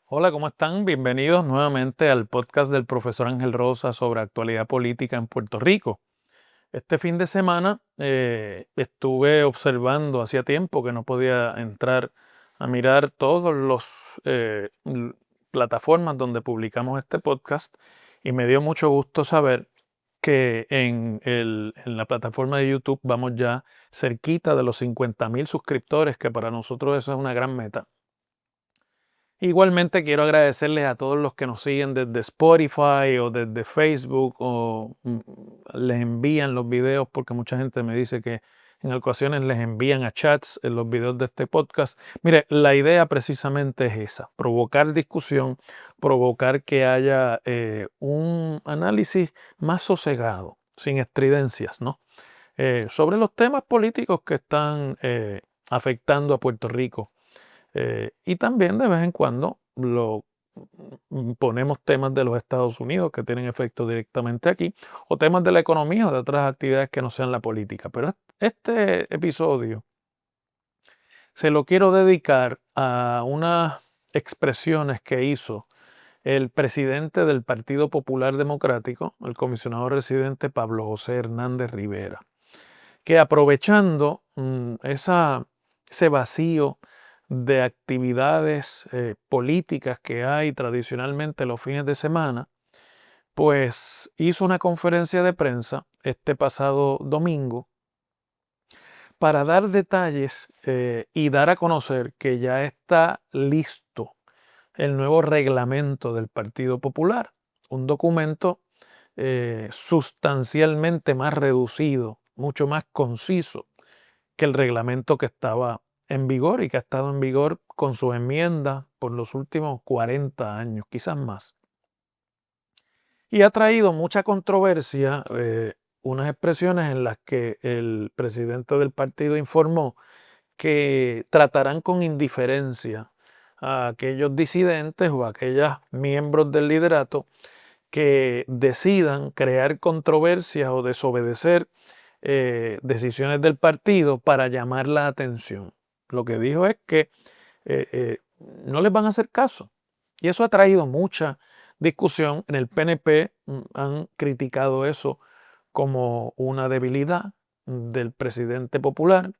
Hola, ¿cómo están? Bienvenidos nuevamente al podcast del profesor Ángel Rosa sobre actualidad política en Puerto Rico. Este fin de semana estuve observando, hacía tiempo que no podía entrar a mirar todos los plataformas donde publicamos este podcast y me dio mucho gusto saber que en la plataforma de YouTube vamos ya cerquita de los 50,000 suscriptores, que para nosotros eso es una gran meta. Igualmente quiero agradecerles a todos los que nos siguen desde Spotify o desde Facebook o les envían los videos, porque mucha gente me dice que en ocasiones les envían a chats en los videos de este podcast. Mire, la idea precisamente es esa: provocar discusión, provocar que haya un análisis más sosegado, sin estridencias, ¿no? Sobre los temas políticos que están afectando a Puerto Rico. Y también de vez en cuando ponemos temas de los Estados Unidos que tienen efecto directamente aquí, o temas de la economía o de otras actividades que no sean la política. Pero este episodio se lo quiero dedicar a unas expresiones que hizo el presidente del Partido Popular Democrático, el comisionado residente Pablo José Hernández Rivera, que aprovechando ese vacío de actividades políticas que hay tradicionalmente los fines de semana, pues hizo una conferencia de prensa este pasado domingo para dar detalles y dar a conocer que ya está listo el nuevo reglamento del Partido Popular, un documento sustancialmente más reducido, mucho más conciso que el reglamento que estaba en vigor y que ha estado en vigor con sus enmiendas por los últimos 40 años, quizás más. Y ha traído mucha controversia unas expresiones en las que el presidente del partido informó que tratarán con indiferencia a aquellos disidentes o a aquellos miembros del liderato que decidan crear controversias o desobedecer decisiones del partido para llamar la atención. Lo que dijo es que eh, eh, no les van a hacer caso. Y eso ha traído mucha discusión. En el PNP han criticado eso como una debilidad del presidente popular.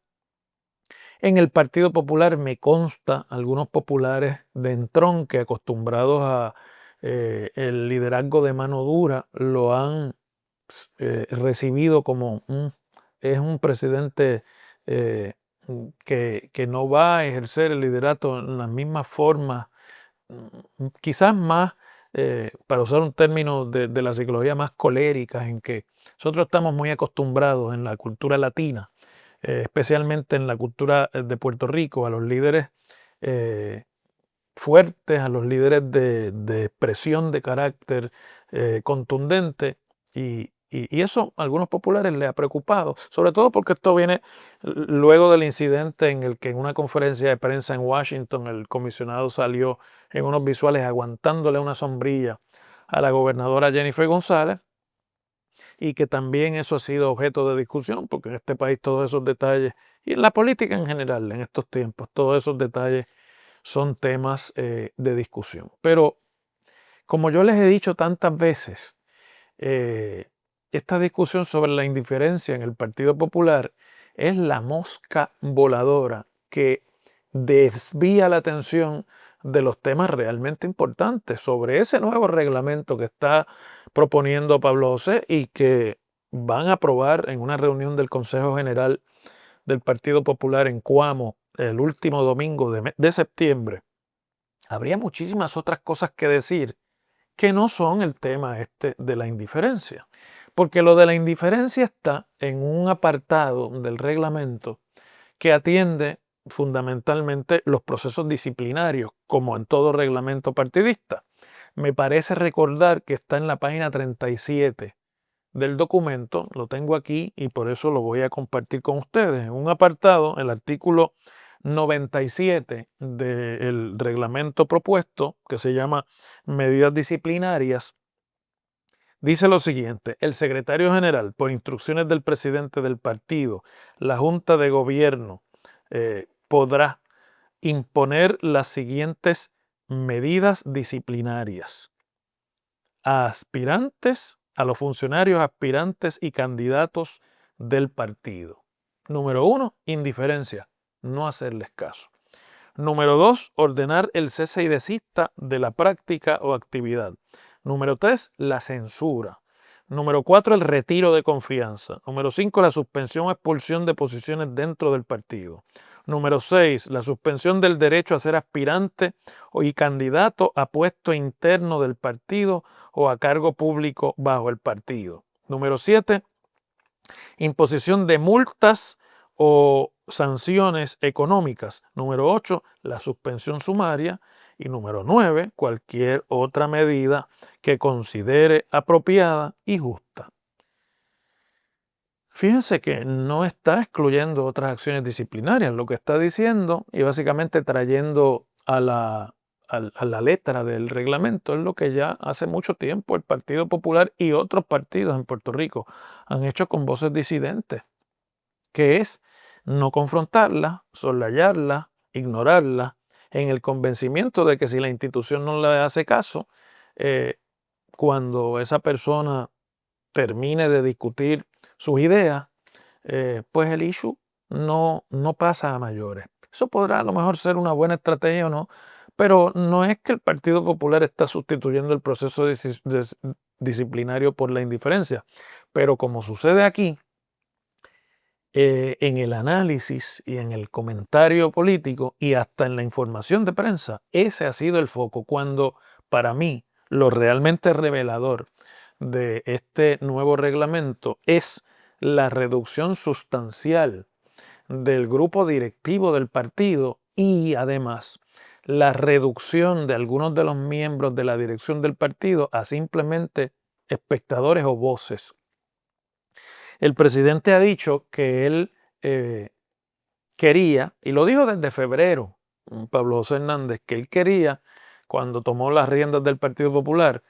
En el Partido Popular me consta algunos populares de entronque acostumbrados a el liderazgo de mano dura lo han recibido como es un presidente eh, que no va a ejercer el liderato en las mismas formas, quizás más, para usar un término de la psicología, más coléricas, en que nosotros estamos muy acostumbrados en la cultura latina, especialmente en la cultura de Puerto Rico, a los líderes eh, fuertes, a los líderes de expresión de carácter contundente, y eso a algunos populares les ha preocupado, sobre todo porque esto viene luego del incidente en el que en una conferencia de prensa en Washington el comisionado salió en unos visuales aguantándole una sombrilla a la gobernadora Jennifer González, y que también eso ha sido objeto de discusión, porque en este país todos esos detalles, y en la política en general en estos tiempos, todos esos detalles son temas de discusión. Pero como yo les he dicho tantas veces, eh, esta discusión sobre la indiferencia en el Partido Popular es la mosca voladora que desvía la atención de los temas realmente importantes sobre ese nuevo reglamento que está proponiendo Pablo José y que van a aprobar en una reunión del Consejo General del Partido Popular en Cuamo el último domingo de septiembre. Habría muchísimas otras cosas que decir que no son el tema este de la indiferencia, porque lo de la indiferencia está en un apartado del reglamento que atiende fundamentalmente los procesos disciplinarios, como en todo reglamento partidista. Me parece recordar que está en la página 37 del documento, lo tengo aquí y por eso lo voy a compartir con ustedes. En un apartado, el artículo 97 del reglamento propuesto, que se llama medidas disciplinarias, dice lo siguiente: el secretario general, por instrucciones del presidente del partido, la Junta de Gobierno, podrá imponer las siguientes medidas disciplinarias a aspirantes, a los funcionarios aspirantes y candidatos del partido. Número 1, indiferencia, no hacerles caso. Número 2, ordenar el cese y desista de la práctica o actividad. Número 3, la censura. Número 4, el retiro de confianza. Número 5, la suspensión o expulsión de posiciones dentro del partido. Número 6, la suspensión del derecho a ser aspirante y candidato a puesto interno del partido o a cargo público bajo el partido. Número 7, imposición de multas o sanciones económicas. Número 8, la suspensión sumaria. Y número 9, cualquier otra medida que considere apropiada y justa. Fíjense que no está excluyendo otras acciones disciplinarias, lo que está diciendo y básicamente trayendo a la letra del reglamento es lo que ya hace mucho tiempo el Partido Popular y otros partidos en Puerto Rico han hecho con voces disidentes, que es no confrontarla, soslayarla, ignorarla, en el convencimiento de que si la institución no le hace caso, cuando esa persona termine de discutir sus ideas, pues el issue no pasa a mayores. Eso podrá a lo mejor ser una buena estrategia o no, pero no es que el Partido Popular está sustituyendo el proceso disciplinario por la indiferencia. Pero como sucede aquí, en el análisis y en el comentario político y hasta en la información de prensa, ese ha sido el foco. Cuando para mí lo realmente revelador de este nuevo reglamento es la reducción sustancial del grupo directivo del partido y además la reducción de algunos de los miembros de la dirección del partido a simplemente espectadores o voces. El presidente ha dicho que él quería, y lo dijo desde febrero, Pablo José Hernández, que él quería, cuando tomó las riendas del Partido Popular,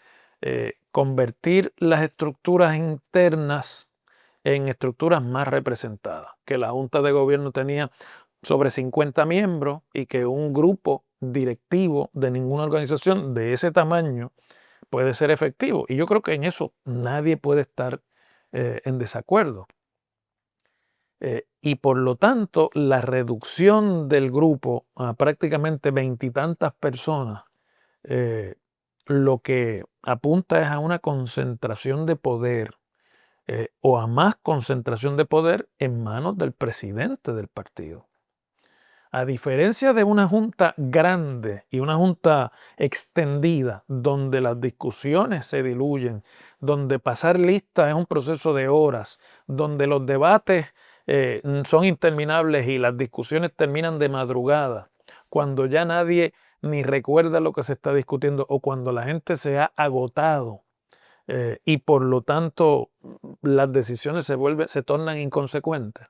convertir las estructuras internas en estructuras más representadas, que la Junta de Gobierno tenía sobre 50 miembros y que un grupo directivo de ninguna organización de ese tamaño puede ser efectivo. Y yo creo que en eso nadie puede estar en desacuerdo. Y por lo tanto, la reducción del grupo a prácticamente veintitantas personas, lo que apunta es a una concentración de poder o a más concentración de poder en manos del presidente del partido. A diferencia de una junta grande y una junta extendida, donde las discusiones se diluyen, donde pasar lista es un proceso de horas, donde los debates son interminables y las discusiones terminan de madrugada, cuando ya nadie ni recuerda lo que se está discutiendo o cuando la gente se ha agotado y por lo tanto las decisiones se tornan inconsecuentes.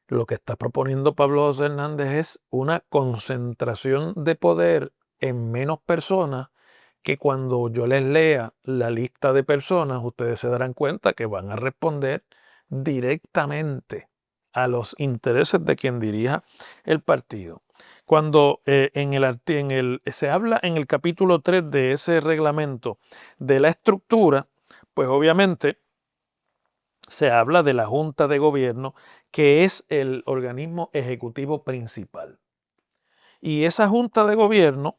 Lo que está proponiendo Pablo José Hernández es una concentración de poder en menos personas que cuando yo les lea la lista de personas, ustedes se darán cuenta que van a responder directamente a los intereses de quien dirija el partido. Cuando se habla en el capítulo 3 de ese reglamento de la estructura, pues obviamente se habla de la Junta de Gobierno, que es el organismo ejecutivo principal. Y esa Junta de Gobierno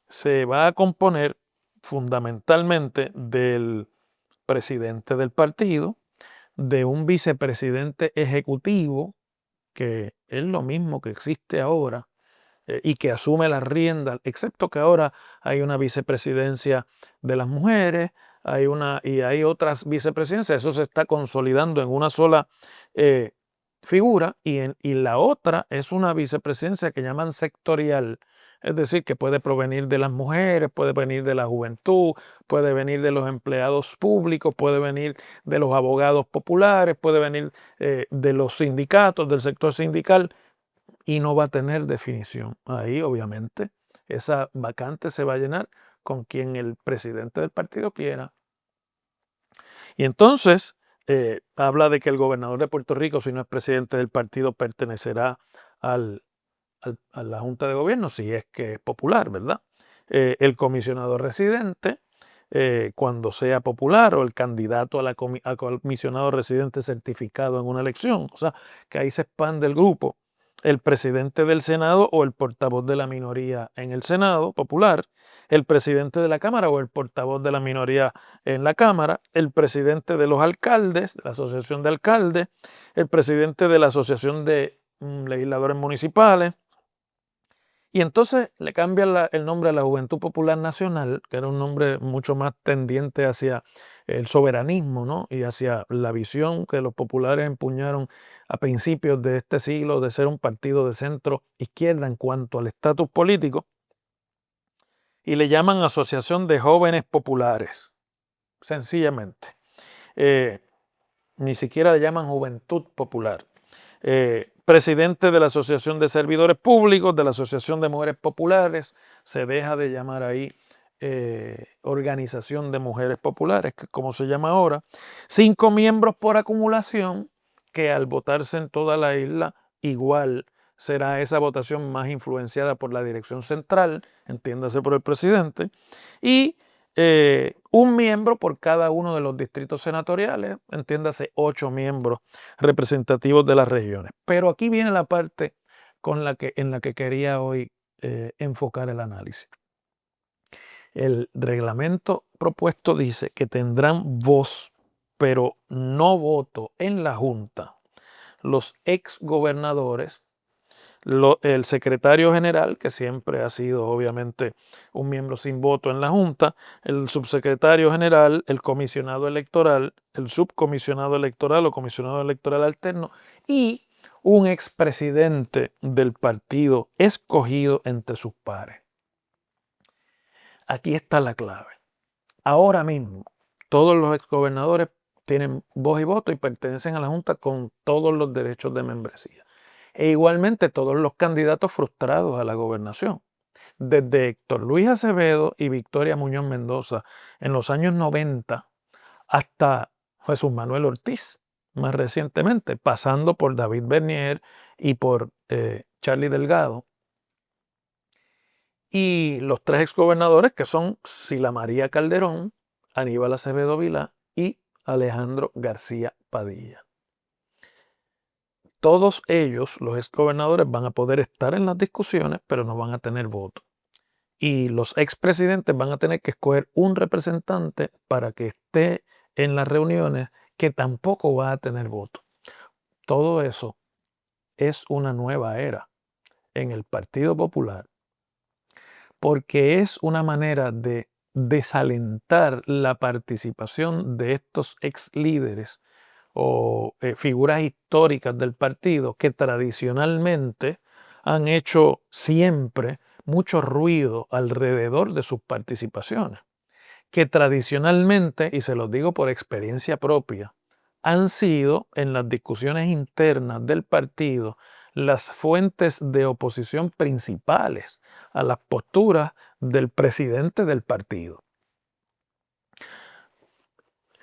se va a componer fundamentalmente del presidente del partido, de un vicepresidente ejecutivo, que es lo mismo que existe ahora, y que asume las riendas, excepto que ahora hay una vicepresidencia de las mujeres, y hay otras vicepresidencias, eso se está consolidando en una sola figura, y la otra es una vicepresidencia que llaman sectorial, es decir, que puede provenir de las mujeres, puede venir de la juventud, puede venir de los empleados públicos, puede venir de los abogados populares, puede venir de los sindicatos, del sector sindical, y no va a tener definición. Ahí, obviamente, esa vacante se va a llenar con quien el presidente del partido quiera. Y entonces habla de que el gobernador de Puerto Rico, si no es presidente del partido, pertenecerá al a la Junta de Gobierno, si es que es popular, ¿verdad? El comisionado residente, cuando sea popular, o el candidato a comisionado residente certificado en una elección, o sea, que ahí se expande el grupo. El presidente del Senado o el portavoz de la minoría en el Senado popular, el presidente de la Cámara o el portavoz de la minoría en la Cámara, el presidente de los alcaldes, de la Asociación de Alcaldes, el presidente de la Asociación de Legisladores Municipales. Y entonces le cambian el nombre a la Juventud Popular Nacional, que era un nombre mucho más tendiente hacia el soberanismo, ¿no? Y hacia la visión que los populares empuñaron a principios de este siglo de ser un partido de centro izquierda en cuanto al estatus político. Y le llaman Asociación de Jóvenes Populares, sencillamente. Ni siquiera le llaman Juventud Popular. Presidente de la Asociación de Servidores Públicos, de la Asociación de Mujeres Populares, se deja de llamar ahí Organización de Mujeres Populares, que es como se llama ahora. 5 miembros por acumulación, que al votarse en toda la isla, igual será esa votación más influenciada por la dirección central, entiéndase por el presidente, y un miembro por cada uno de los distritos senatoriales, entiéndase 8 miembros representativos de las regiones. Pero aquí viene la parte en la que quería hoy enfocar el análisis. El reglamento propuesto dice que tendrán voz, pero no voto en la Junta, los exgobernadores, el secretario general, que siempre ha sido obviamente un miembro sin voto en la Junta, el subsecretario general, el comisionado electoral, el subcomisionado electoral o comisionado electoral alterno y un expresidente del partido escogido entre sus pares. Aquí está la clave. Ahora mismo, todos los exgobernadores tienen voz y voto y pertenecen a la Junta con todos los derechos de membresía. E igualmente todos los candidatos frustrados a la gobernación, desde Héctor Luis Acevedo y Victoria Muñoz Mendoza en los años 90 hasta Jesús Manuel Ortiz, más recientemente, pasando por David Bernier y por Charlie Delgado. Y los 3 exgobernadores que son Sila María Calderón, Aníbal Acevedo Vilá y Alejandro García Padilla. Todos ellos, los exgobernadores, van a poder estar en las discusiones, pero no van a tener voto. Y los expresidentes van a tener que escoger un representante para que esté en las reuniones, que tampoco va a tener voto. Todo eso es una nueva era en el Partido Popular, porque es una manera de desalentar la participación de estos ex líderes o figuras históricas del partido que tradicionalmente han hecho siempre mucho ruido alrededor de sus participaciones, que tradicionalmente, y se los digo por experiencia propia, han sido en las discusiones internas del partido las fuentes de oposición principales a las posturas del presidente del partido.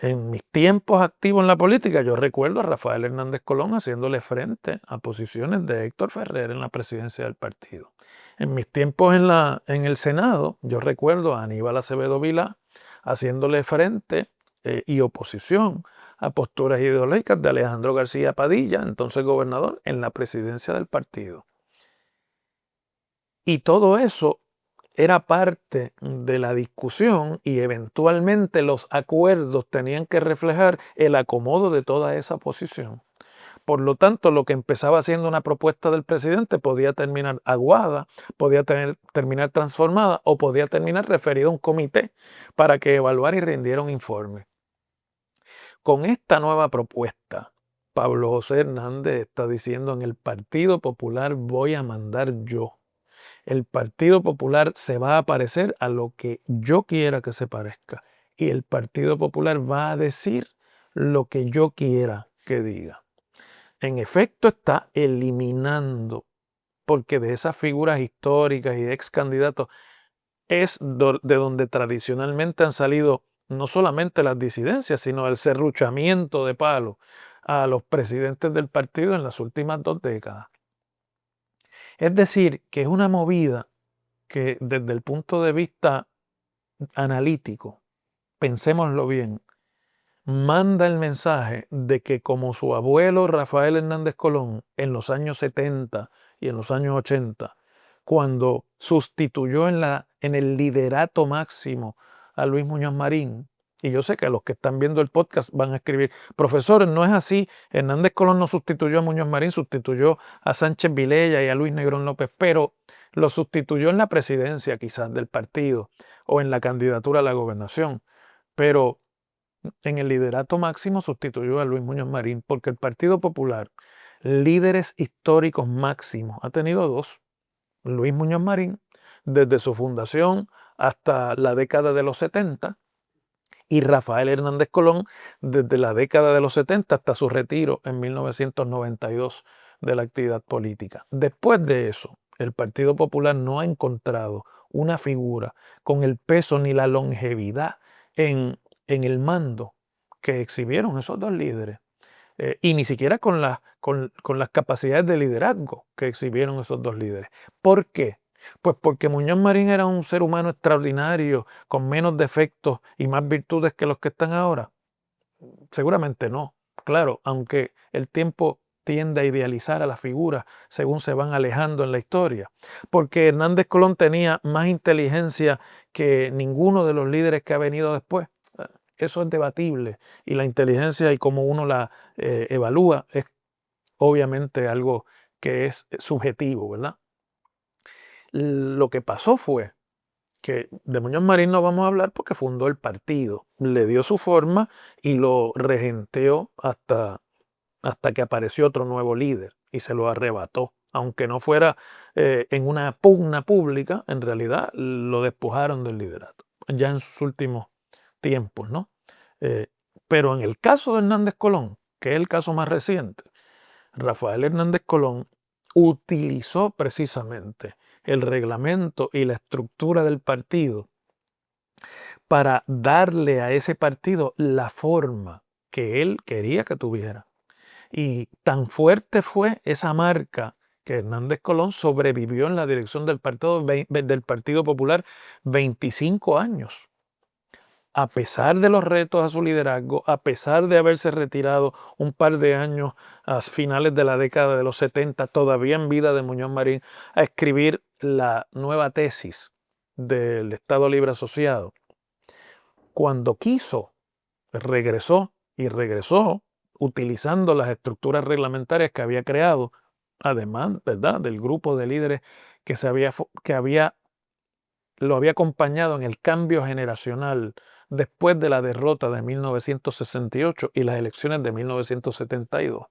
En mis tiempos activos en la política, yo recuerdo a Rafael Hernández Colón haciéndole frente a posiciones de Héctor Ferrer en la presidencia del partido. En mis tiempos en el Senado, yo recuerdo a Aníbal Acevedo Vilá haciéndole frente y oposición a posturas ideológicas de Alejandro García Padilla, entonces gobernador, en la presidencia del partido. Y todo eso era parte de la discusión y eventualmente los acuerdos tenían que reflejar el acomodo de toda esa posición. Por lo tanto, lo que empezaba siendo una propuesta del presidente podía terminar aguada, podía terminar transformada o podía terminar referida a un comité para que evaluara y rindiera un informe. Con esta nueva propuesta, Pablo José Hernández está diciendo: en el Partido Popular voy a mandar yo. El Partido Popular se va a parecer a lo que yo quiera que se parezca. Y el Partido Popular va a decir lo que yo quiera que diga. En efecto, está eliminando, porque de esas figuras históricas y ex candidatos es de donde tradicionalmente han salido no solamente las disidencias, sino el serruchamiento de palo a los presidentes del partido en las últimas 2 décadas. Es decir, que es una movida que desde el punto de vista analítico, pensémoslo bien, manda el mensaje de que como su abuelo Rafael Hernández Colón en los años 70 y en los años 80, cuando sustituyó en el liderato máximo a Luis Muñoz Marín, y yo sé que los que están viendo el podcast van a escribir, profesores, no es así, Hernández Colón no sustituyó a Muñoz Marín, sustituyó a Sánchez Vilella y a Luis Negrón López, pero lo sustituyó en la presidencia quizás del partido o en la candidatura a la gobernación, pero en el liderato máximo sustituyó a Luis Muñoz Marín, porque el Partido Popular, líderes históricos máximos, ha tenido dos. Luis Muñoz Marín, desde su fundación hasta la década de los 70, y Rafael Hernández Colón, desde la década de los 70 hasta su retiro en 1992 de la actividad política. Después de eso, el Partido Popular no ha encontrado una figura con el peso ni la longevidad en el mando que exhibieron esos dos líderes. Y ni siquiera con las capacidades de liderazgo que exhibieron esos dos líderes. ¿Por qué? Pues porque Muñoz Marín era un ser humano extraordinario, con menos defectos y más virtudes que los que están ahora. Seguramente no. Claro, aunque el tiempo tiende a idealizar a las figuras según se van alejando en la historia. Porque Hernández Colón tenía más inteligencia que ninguno de los líderes que ha venido después. Eso es debatible, y la inteligencia y cómo uno la evalúa es obviamente algo que es subjetivo, ¿verdad? Lo que pasó fue que de Muñoz Marín no vamos a hablar porque fundó el partido, le dio su forma y lo regenteó hasta que apareció otro nuevo líder y se lo arrebató. Aunque no fuera en una pugna pública, en realidad lo despojaron del liderato, ya en sus últimos tiempos, ¿no? Eh, pero en el caso de Hernández Colón, que es el caso más reciente, Rafael Hernández Colón utilizó precisamente el reglamento y la estructura del partido para darle a ese partido la forma que él quería que tuviera. Y tan fuerte fue esa marca que Hernández Colón sobrevivió en la dirección del Partido Popular 25 años. A pesar de los retos a su liderazgo, a pesar de haberse retirado un par de años a finales de la década de los 70, todavía en vida de Muñoz Marín, a escribir la nueva tesis del Estado Libre Asociado. Cuando quiso, regresó y regresó utilizando las estructuras reglamentarias que había creado, además, ¿verdad?, del grupo de líderes que lo había acompañado en el cambio generacional después de la derrota de 1968 y las elecciones de 1972.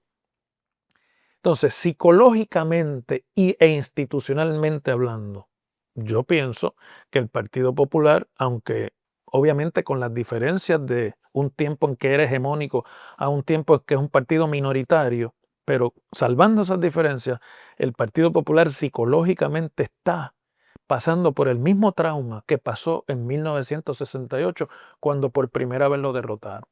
Entonces, psicológicamente e institucionalmente hablando, yo pienso que el Partido Popular, aunque obviamente con las diferencias de un tiempo en que era hegemónico a un tiempo en que es un partido minoritario, pero salvando esas diferencias, el Partido Popular psicológicamente está pasando por el mismo trauma que pasó en 1968 cuando por primera vez lo derrotaron.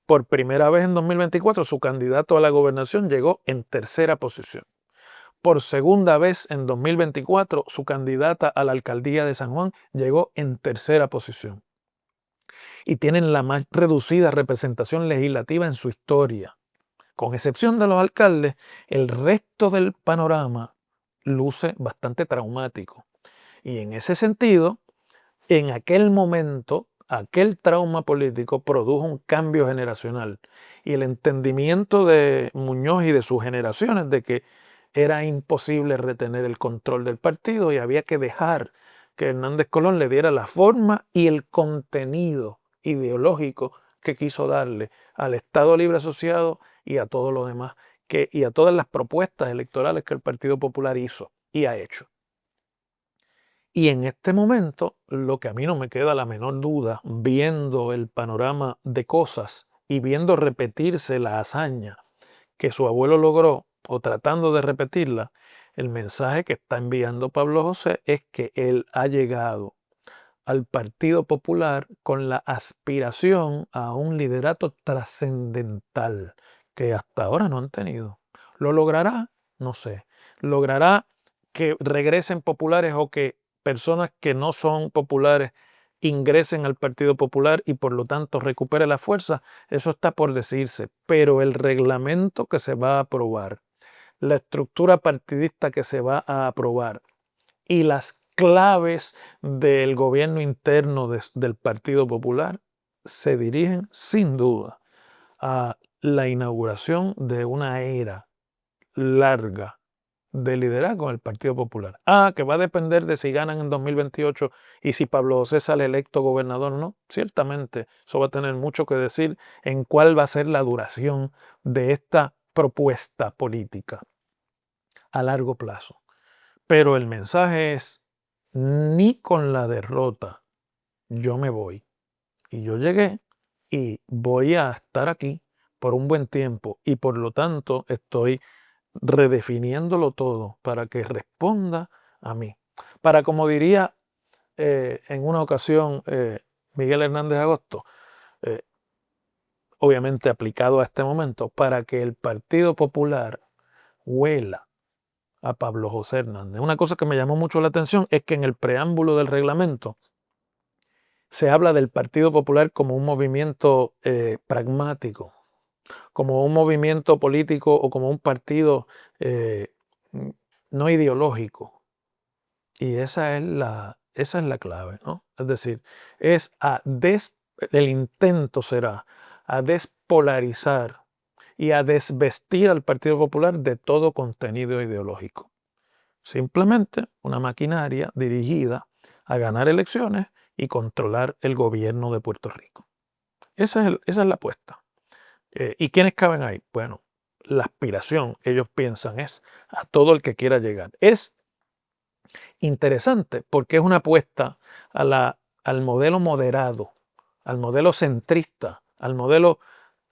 Por primera vez en 2024 su candidato a la gobernación llegó en tercera posición. Por segunda vez en 2024 su candidata a la alcaldía de San Juan llegó en tercera posición. Y tienen la más reducida representación legislativa en su historia. Con excepción de los alcaldes, el resto del panorama luce bastante traumático. Y en ese sentido, en aquel momento, aquel trauma político produjo un cambio generacional y el entendimiento de Muñoz y de sus generaciones de que era imposible retener el control del partido y había que dejar que Hernández Colón le diera la forma y el contenido ideológico que quiso darle al Estado Libre Asociado y a todo lo demás, y a todas las propuestas electorales que el Partido Popular hizo y ha hecho. Y en este momento, lo que a mí no me queda la menor duda, viendo el panorama de cosas y viendo repetirse la hazaña que su abuelo logró, o tratando de repetirla, el mensaje que está enviando Pablo José es que él ha llegado al Partido Popular con la aspiración a un liderato trascendental que hasta ahora no han tenido. ¿Lo logrará? No sé. logrará que regresen populares o que personas que no son populares ingresen al Partido Popular y por lo tanto recupere la fuerza. Eso está por decirse, pero el reglamento que se va a aprobar, la estructura partidista que se va a aprobar y las claves del gobierno interno del Partido Popular se dirigen sin duda a la inauguración de una era larga de liderazgo en el Partido Popular. Que va a depender de si ganan en 2028 y si Pablo José sale electo gobernador o no. Ciertamente, eso va a tener mucho que decir en cuál va a ser la duración de esta propuesta política a largo plazo. Pero el mensaje es, ni con la derrota yo me voy. Y yo llegué y voy a estar aquí por un buen tiempo y por lo tanto estoy redefiniéndolo todo para que responda a mí. Para, como diría en una ocasión Miguel Hernández Agosto, eh, obviamente aplicado a este momento, para que el Partido Popular huela a Pablo José Hernández. Una cosa que me llamó mucho la atención es que en el preámbulo del reglamento se habla del Partido Popular como un movimiento pragmático, como un movimiento político o como un partido no ideológico. Y esa es la clave, ¿no? Es decir, el intento será a despolarizar y a desvestir al Partido Popular de todo contenido ideológico. Simplemente una maquinaria dirigida a ganar elecciones y controlar el gobierno de Puerto Rico. Esa es la apuesta. ¿Y quiénes caben ahí? Bueno, la aspiración, ellos piensan, es a todo el que quiera llegar. Es interesante porque es una apuesta al modelo moderado, al modelo centrista, al modelo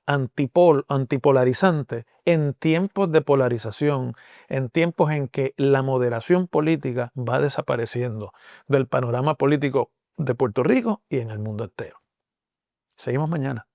antipolarizante en tiempos de polarización, en tiempos en que la moderación política va desapareciendo del panorama político de Puerto Rico y en el mundo entero. Seguimos mañana.